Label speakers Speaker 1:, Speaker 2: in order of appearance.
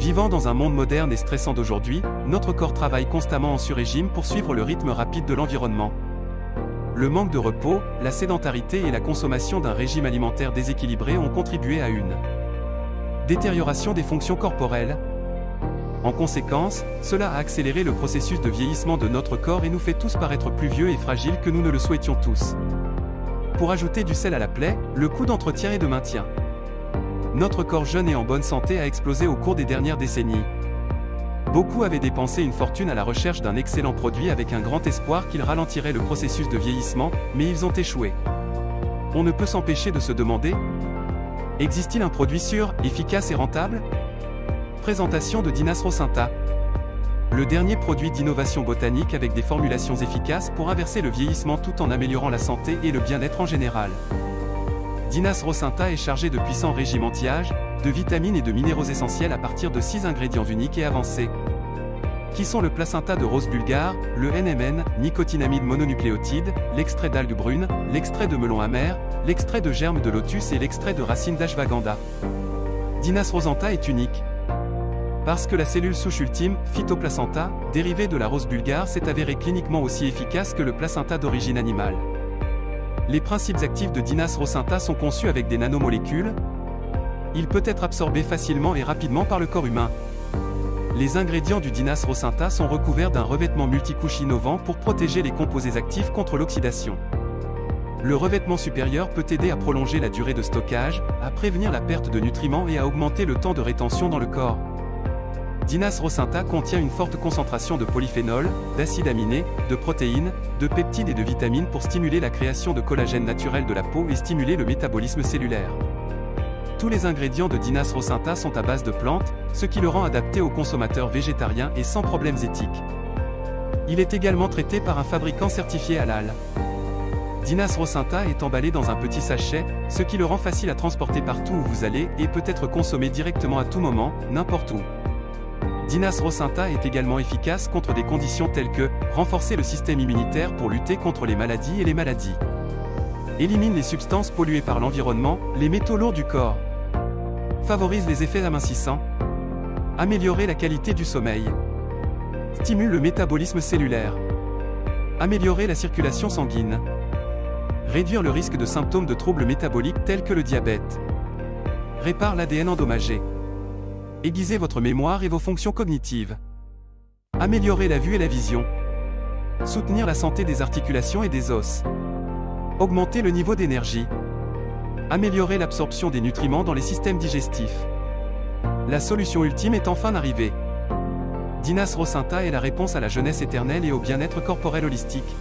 Speaker 1: Vivant dans un monde moderne et stressant d'aujourd'hui, notre corps travaille constamment en sur-régime pour suivre le rythme rapide de l'environnement. Le manque de repos, la sédentarité et la consommation d'un régime alimentaire déséquilibré ont contribué à une détérioration des fonctions corporelles. En conséquence, cela a accéléré le processus de vieillissement de notre corps et nous fait tous paraître plus vieux et fragiles que nous ne le souhaitions tous. Pour ajouter du sel à la plaie, le coût d'entretien et de maintien. Notre corps jeune et en bonne santé a explosé au cours des dernières décennies. Beaucoup avaient dépensé une fortune à la recherche d'un excellent produit avec un grand espoir qu'il ralentirait le processus de vieillissement, mais ils ont échoué. On ne peut s'empêcher de se demander: existe-t-il un produit sûr, efficace et rentable? Présentation de Dinas Rocinta. Le dernier produit d'innovation botanique avec des formulations efficaces pour inverser le vieillissement tout en améliorant la santé et le bien-être en général. Dinas Rocinta est chargé de puissants régimes anti-âge, de vitamines et de minéraux essentiels à partir de 6 ingrédients uniques et avancés. Qui sont le placenta de rose bulgare, le NMN, nicotinamide mononucléotide, l'extrait d'algues brunes, l'extrait de melon amer, l'extrait de germe de lotus et l'extrait de racine d'ashwagandha. Dinas Rocinta est unique parce que la cellule souche ultime, phytoplacenta, dérivée de la rose bulgare, s'est avérée cliniquement aussi efficace que le placenta d'origine animale. Les principes actifs de Dinas Rocinta sont conçus avec des nanomolécules. Il peut être absorbé facilement et rapidement par le corps humain. Les ingrédients du Dinas Rocinta sont recouverts d'un revêtement multicouche innovant pour protéger les composés actifs contre l'oxydation. Le revêtement supérieur peut aider à prolonger la durée de stockage, à prévenir la perte de nutriments et à augmenter le temps de rétention dans le corps. Dinas Rocinta contient une forte concentration de polyphénols, d'acides aminés, de protéines, de peptides et de vitamines pour stimuler la création de collagène naturel de la peau et stimuler le métabolisme cellulaire. Tous les ingrédients de Dinas Rocinta sont à base de plantes, ce qui le rend adapté aux consommateurs végétariens et sans problèmes éthiques. Il est également traité par un fabricant certifié halal. Dinas Rocinta est emballé dans un petit sachet, ce qui le rend facile à transporter partout où vous allez et peut être consommé directement à tout moment, n'importe où. Dinas Rocinta est également efficace contre des conditions telles que renforcer le système immunitaire pour lutter contre les maladies et les maladies. Élimine les substances polluées par l'environnement, les métaux lourds du corps. Favorise les effets amincissants. Améliorer la qualité du sommeil. Stimule le métabolisme cellulaire. Améliorer la circulation sanguine. Réduire le risque de symptômes de troubles métaboliques tels que le diabète. Répare l'ADN endommagé. Aiguiser votre mémoire et vos fonctions cognitives. Améliorer la vue et la vision. Soutenir la santé des articulations et des os. Augmenter le niveau d'énergie. Améliorer l'absorption des nutriments dans les systèmes digestifs. La solution ultime est enfin arrivée. Dinas Rocinta est la réponse à la jeunesse éternelle et au bien-être corporel holistique.